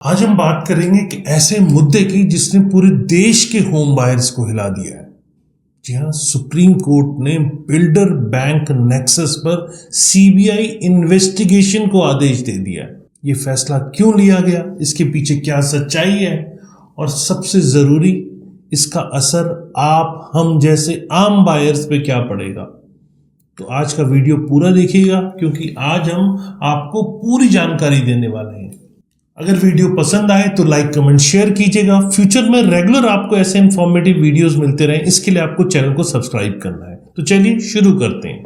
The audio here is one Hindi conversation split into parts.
आज हम बात करेंगे कि ऐसे मुद्दे की जिसने पूरे देश के होम बायर्स को हिला दिया है। जी हाँ, सुप्रीम कोर्ट ने बिल्डर बैंक नेक्सस पर सीबीआई इन्वेस्टिगेशन को आदेश दे दिया। ये फैसला क्यों लिया गया, इसके पीछे क्या सच्चाई है और सबसे जरूरी इसका असर आप हम जैसे आम बायर्स पे क्या पड़ेगा। तो आज का वीडियो पूरा देखिएगा क्योंकि आज हम आपको पूरी जानकारी देने वाले हैं। अगर वीडियो पसंद आए तो लाइक कमेंट शेयर कीजिएगा। फ्यूचर में रेगुलर आपको ऐसे इंफॉर्मेटिव वीडियोस मिलते रहें, इसके लिए आपको चैनल को सब्सक्राइब करना है। तो चलिए शुरू करते हैं।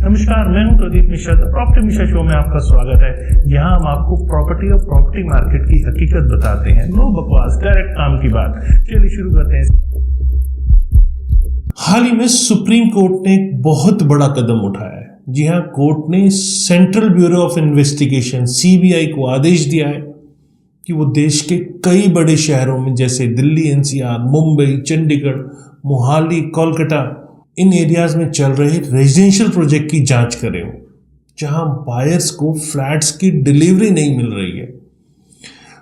नमस्कार, मैं हूं प्रदीप मिश्रा। प्रॉपर्टी मिश्रा शो में आपका स्वागत है। यहां हम आपको प्रॉपर्टी और प्रॉपर्टी मार्केट की हकीकत बताते हैं। नो बकवास, डायरेक्ट काम की बात। चलिए शुरू करते हैं। हाल ही में सुप्रीम कोर्ट ने एक बहुत बड़ा कदम उठाया है। जी हाँ, कोर्ट ने central bureau of investigation CBI को आदेश दिया है कि वो देश के कई बड़े शहरों में जैसे दिल्ली, एनसीआर, मुंबई, चंडीगढ़, मोहाली, कोलकाता, इन एरियाज में चल रहे रेजिडेंशियल प्रोजेक्ट की जांच करें जहां बायर्स को फ्लैट्स की डिलीवरी नहीं मिल रही है।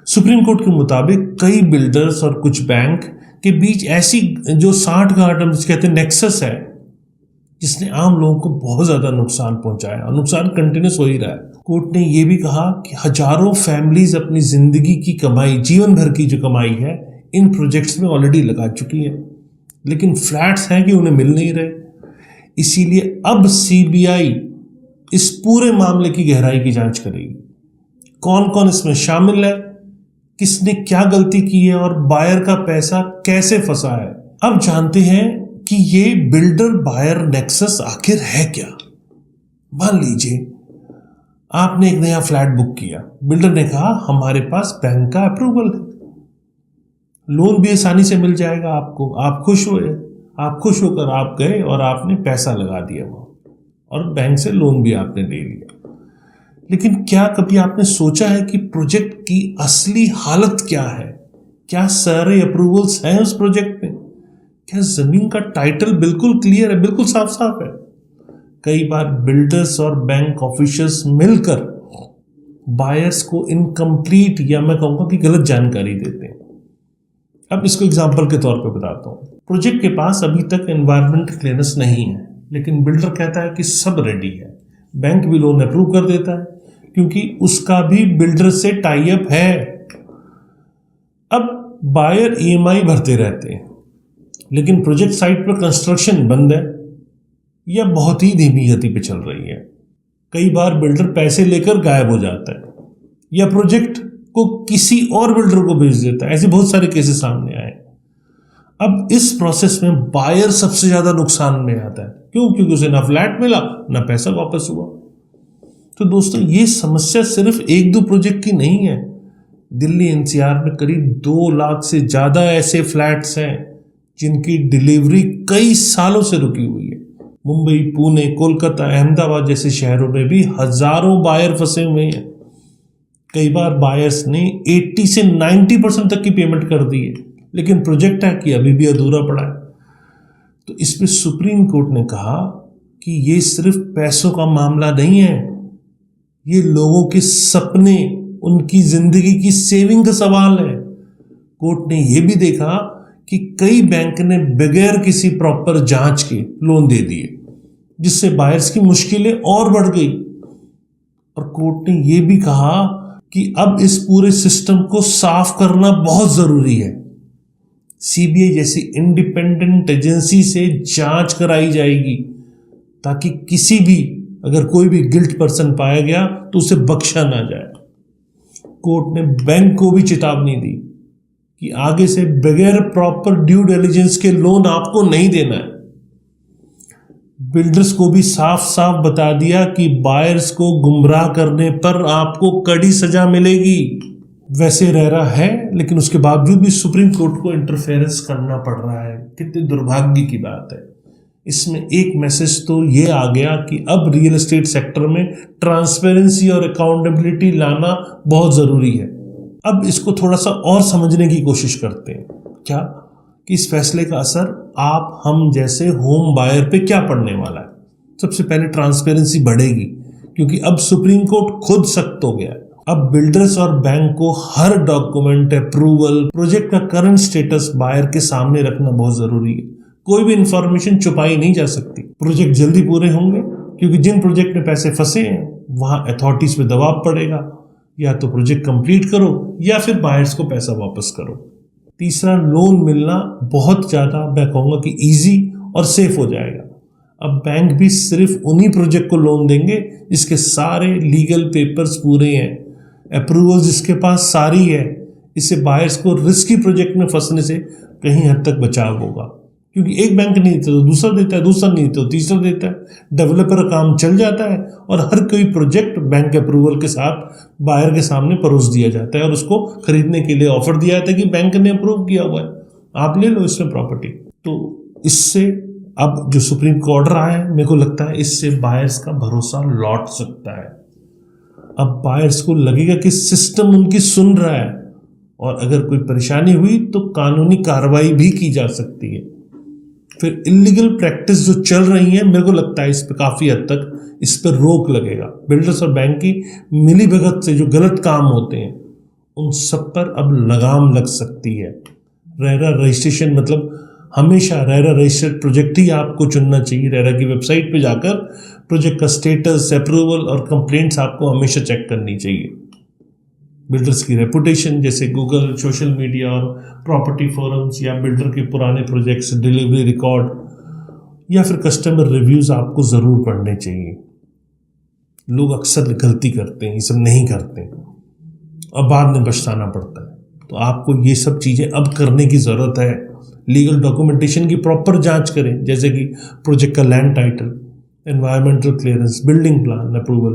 सुप्रीम कोर्ट के मुताबिक कई बिल्डर्स और कुछ बैंक के बीच ऐसी जो 60 गार्डन कहते हैं नेक्सस है, जिसने आम लोगों को बहुत ज्यादा नुकसान पहुंचाया और नुकसान कंटिन्यूस हो ही रहा है। कोर्ट ने यह भी कहा कि हजारों फैमिलीज अपनी जिंदगी की कमाई, जीवन भर की जो कमाई है, इन प्रोजेक्ट्स में ऑलरेडी लगा चुकी है, लेकिन फ्लैट्स हैं कि उन्हें मिल नहीं रहे। इसीलिए अब सीबीआई इस पूरे मामले की गहराई की जांच करेगी। कौन कौन इसमें शामिल है, किसने क्या गलती की है और बायर का पैसा कैसे फंसा है। अब जानते हैं कि ये बिल्डर बायर नेक्सस आखिर है क्या। मान लीजिए आपने एक नया फ्लैट बुक किया, बिल्डर ने कहा हमारे पास बैंक का अप्रूवल है, लोन भी आसानी से मिल जाएगा आपको, आप खुश हुए, आप खुश होकर आप गए और आपने पैसा लगा दिया वहां और बैंक से लोन भी आपने ले लिया। लेकिन क्या कभी आपने सोचा है कि प्रोजेक्ट की असली हालत क्या है? क्या सारे अप्रूवल्स हैं उस प्रोजेक्ट में? क्या जमीन का टाइटल बिल्कुल क्लियर है, बिल्कुल साफ साफ है? कई बार बिल्डर्स और बैंक ऑफिशियल्स मिलकर बायर्स को इनकम्प्लीट या मैं कहूंगा कि गलत जानकारी देते हैं। अब इसको एग्जांपल के तौर पे बताता हूं। प्रोजेक्ट के पास अभी तक एनवायरमेंट क्लियरेंस नहीं है, लेकिन बिल्डर कहता है कि सब रेडी है, बैंक भी लोन अप्रूव कर देता है क्योंकि उसका भी बिल्डर से टाई अप है। अब बायर ईएमआई भरते रहते हैं, लेकिन प्रोजेक्ट साइट पर कंस्ट्रक्शन बंद है या बहुत ही धीमी गति पे चल रही है। कई बार बिल्डर पैसे लेकर गायब हो जाता है या प्रोजेक्ट को किसी और बिल्डर को बेच देता है। ऐसे बहुत सारे केसेस सामने आए। अब इस प्रोसेस में बायर सबसे ज्यादा नुकसान में आता है। क्यों? क्योंकि उसे ना फ्लैट मिला ना पैसा वापस हुआ। तो दोस्तों, ये समस्या सिर्फ एक दो प्रोजेक्ट की नहीं है। दिल्ली एनसीआर में करीब 2 लाख से ज्यादा ऐसे फ्लैट्स हैं जिनकी डिलीवरी कई सालों से रुकी हुई है। मुंबई, पुणे, कोलकाता, अहमदाबाद जैसे शहरों में भी हजारों बायर फंसे हुए हैं। कई बार बायर्स ने 80 से 90% तक की पेमेंट कर दी है, लेकिन प्रोजेक्ट है कि अभी भी अधूरा पड़ा है। तो इसमें सुप्रीम कोर्ट ने कहा कि ये सिर्फ पैसों का मामला नहीं है, ये लोगों के सपने, उनकी जिंदगी की सेविंग का सवाल है। कोर्ट ने यह भी देखा कि कई बैंक ने बगैर किसी प्रॉपर जांच के लोन दे दिए, जिससे बायर्स की मुश्किलें और बढ़ गई। और कोर्ट ने यह भी कहा कि अब इस पूरे सिस्टम को साफ करना बहुत जरूरी है। सीबीआई जैसी इंडिपेंडेंट एजेंसी से जांच कराई जाएगी ताकि किसी भी, अगर कोई भी गिल्ट पर्सन पाया गया तो उसे बख्शा ना जाए। कोर्ट ने बैंक को भी चेतावनी दी कि आगे से बगैर प्रॉपर ड्यू डिलिजेंस के लोन आपको नहीं देना है। बिल्डर्स को भी साफ साफ बता दिया कि बायर्स को गुमराह करने पर आपको कड़ी सजा मिलेगी। वैसे रह रहा है, लेकिन उसके बावजूद भी सुप्रीम कोर्ट को इंटरफेरेंस करना पड़ रहा है। कितनी दुर्भाग्य की बात है। इसमें एक मैसेज तो ये आ गया कि अब रियल एस्टेट सेक्टर में ट्रांसपेरेंसी और अकाउंटेबिलिटी लाना बहुत जरूरी है। अब इसको थोड़ा सा और समझने की कोशिश करते हैं। क्या कि इस फैसले का असर आप हम जैसे होम बायर पे क्या पड़ने वाला है। सबसे पहले ट्रांसपेरेंसी बढ़ेगी क्योंकि अब सुप्रीम कोर्ट खुद सख्त हो गया है। अब बिल्डर्स और बैंक को हर डॉक्यूमेंट, अप्रूवल, प्रोजेक्ट का करंट स्टेटस बायर के सामने रखना बहुत जरूरी है। कोई भी इंफॉर्मेशन छुपाई नहीं जा सकती। प्रोजेक्ट जल्दी पूरे होंगे क्योंकि जिन प्रोजेक्ट में पैसे फंसे हैं वहां अथॉरिटीज पे दबाव पड़ेगा, या तो प्रोजेक्ट कंप्लीट करो या फिर बायर्स को पैसा वापस करो। तीसरा, लोन मिलना बहुत ज्यादा मैं कहूंगा कि इजी और सेफ हो जाएगा। अब बैंक भी सिर्फ उन्हीं प्रोजेक्ट को लोन देंगे जिसके सारे लीगल पेपर्स पूरे हैं, अप्रूवल जिसके पास सारी है। इससे बायर्स को रिस्की प्रोजेक्ट में फंसने से कहीं हद तक बचाव होगा, क्योंकि एक बैंक नहीं देता तो दूसरा देता है, दूसरा नहीं देता तो तीसरा देता है। डेवलपर का काम चल जाता है और हर कोई प्रोजेक्ट बैंक अप्रूवल के साथ बायर के सामने परोस दिया जाता है और उसको खरीदने के लिए ऑफर दिया जाता है कि बैंक ने अप्रूव किया हुआ है, आप ले लो इसमें प्रॉपर्टी। तो इससे अब जो सुप्रीम कोर्ट ऑर्डर आया है, मेरे को लगता है इससे बायर्स का भरोसा लौट सकता है। अब बायर्स को लगेगा कि सिस्टम उनकी सुन रहा है और अगर कोई परेशानी हुई तो कानूनी कार्रवाई भी की जा सकती है। फिर इलीगल प्रैक्टिस जो चल रही है, मेरे को लगता है इस पर काफी हद तक इस पर रोक लगेगा। बिल्डर्स और बैंक की मिली भगत से जो गलत काम होते हैं उन सब पर अब लगाम लग सकती है। रेरा रजिस्ट्रेशन मतलब हमेशा रेरा रजिस्टर्ड प्रोजेक्ट ही आपको चुनना चाहिए। रेरा की वेबसाइट पे जाकर प्रोजेक्ट का स्टेटस, अप्रूवल और कंप्लेंट्स आपको हमेशा चेक करनी चाहिए। बिल्डर्स की रेपुटेशन जैसे गूगल, सोशल मीडिया और प्रॉपर्टी फोरम्स, या बिल्डर के पुराने प्रोजेक्ट्स, डिलीवरी रिकॉर्ड या फिर कस्टमर रिव्यूज आपको ज़रूर पढ़ने चाहिए। लोग अक्सर गलती करते हैं, ये सब नहीं करते और बाद में पछताना पड़ता है। तो आपको ये सब चीज़ें अब करने की ज़रूरत है। लीगल डॉक्यूमेंटेशन की प्रॉपर जांच करें, जैसे कि प्रोजेक्ट का land title, environmental clearance, building plan approval,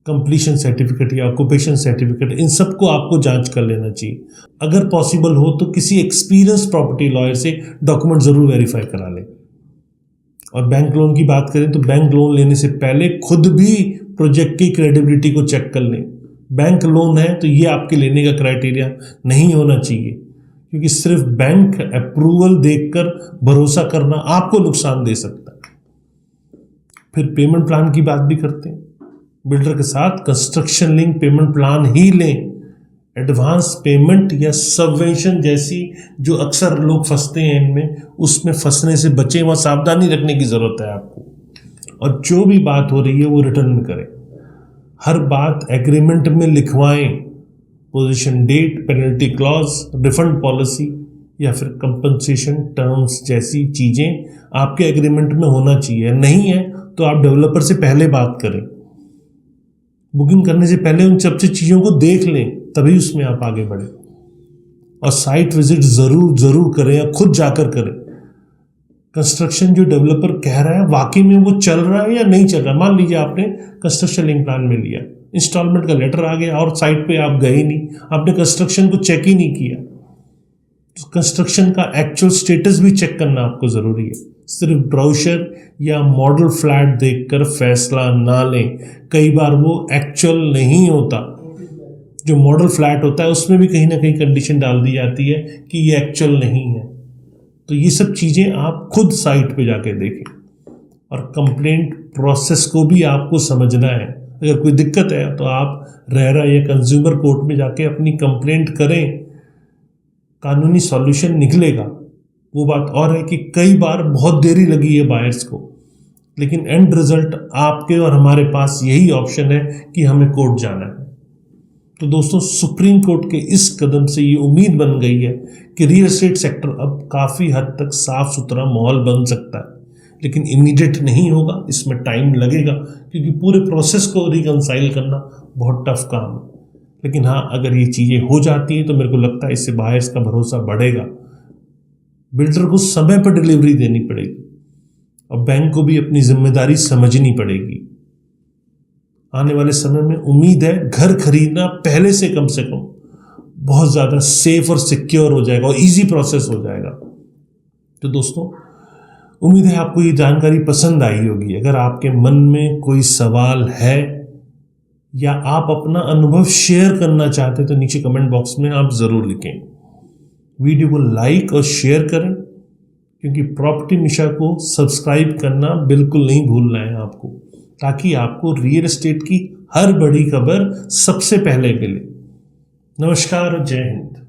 completion certificate या ऑक्यूपेशन सर्टिफिकेट, इन सबको आपको जांच कर लेना चाहिए। अगर पॉसिबल हो तो किसी एक्सपीरियंस प्रॉपर्टी लॉयर से डॉक्यूमेंट ज़रूर वेरीफाई करा लें। और बैंक लोन की बात करें तो बैंक लोन लेने से पहले खुद भी प्रोजेक्ट की क्रेडिबिलिटी को चेक कर लें। बैंक लोन है तो ये आपके लेने का क्राइटेरिया नहीं होना चाहिए, क्योंकि सिर्फ बैंक अप्रूवल देखकर भरोसा करना आपको नुकसान दे सकता है। फिर पेमेंट प्लान की बात भी करते हैं। बिल्डर के साथ कंस्ट्रक्शन लिंक पेमेंट प्लान ही लें। एडवांस पेमेंट या सबवेंशन जैसी जो अक्सर लोग फंसते हैं इनमें, उसमें फंसने से बचें, वहाँ सावधानी रखने की ज़रूरत है आपको। और जो भी बात हो रही है वो रिटर्न में करें। हर बात एग्रीमेंट में लिखवाएं। Possession date, penalty clause, refund policy या फिर कंपनसेशन टर्म्स जैसी चीज़ें आपके एग्रीमेंट में होना चाहिए। नहीं है तो आप डेवलपर से पहले बात करें। बुकिंग करने से पहले उन सबसे चीज़ों को देख लें, तभी उसमें आप आगे बढ़ें। और साइट विजिट ज़रूर करें या खुद जाकर करें। कंस्ट्रक्शन जो डेवलपर कह रहा है वाकई में वो चल रहा है या नहीं चल रहा। मान लीजिए आपने कंस्ट्रक्शन लिंक प्लान में लिया, इंस्टॉलमेंट का लेटर आ गया और साइट पे आप गए नहीं, आपने कंस्ट्रक्शन को चेक ही नहीं किया, तो कंस्ट्रक्शन का एक्चुअल स्टेटस भी चेक करना आपको ज़रूरी है। सिर्फ ब्राउचर या मॉडल फ्लैट देखकर फैसला ना लें, कई बार वो एक्चुअल नहीं होता। जो मॉडल फ्लैट होता है उसमें भी कहीं ना कहीं कंडीशन डाल दी जाती है कि ये एक्चुअल नहीं है। तो ये सब चीज़ें आप खुद साइट पे जाके देखें। और कंप्लेंट प्रोसेस को भी आपको समझना है। अगर कोई दिक्कत है तो आप रेरा या कंज्यूमर कोर्ट में जाके अपनी कंप्लेंट करें, कानूनी सॉल्यूशन निकलेगा। वो बात और है कि कई बार बहुत देरी लगी है बायर्स को, लेकिन एंड रिजल्ट आपके और हमारे पास यही ऑप्शन है कि हमें कोर्ट जाना है। तो दोस्तों, सुप्रीम कोर्ट के इस कदम से ये उम्मीद बन गई है कि रियल एस्टेट सेक्टर अब काफ़ी हद तक साफ सुथरा माहौल बन सकता है। लेकिन इमीडिएट नहीं होगा, इसमें टाइम लगेगा, क्योंकि पूरे प्रोसेस को रिकंसाइल करना बहुत टफ काम है। लेकिन हाँ, अगर ये चीज़ें हो जाती हैं तो मेरे को लगता है इससे बायर्स का भरोसा बढ़ेगा। बिल्डर को समय पर डिलीवरी देनी पड़ेगी और बैंक को भी अपनी जिम्मेदारी समझनी पड़ेगी। आने वाले समय में उम्मीद है घर खरीदना पहले से कम बहुत ज़्यादा सेफ और सिक्योर हो जाएगा और इजी प्रोसेस हो जाएगा। तो दोस्तों, उम्मीद है आपको ये जानकारी पसंद आई होगी। अगर आपके मन में कोई सवाल है या आप अपना अनुभव शेयर करना चाहते हैं तो नीचे कमेंट बॉक्स में आप ज़रूर लिखें। वीडियो को लाइक और शेयर करें, क्योंकि प्रॉपर्टी मिशा को सब्सक्राइब करना बिल्कुल नहीं भूलना है आपको, ताकि आपको रियल एस्टेट की हर बड़ी खबर सबसे पहले मिले। नमस्कार, जय हिंद।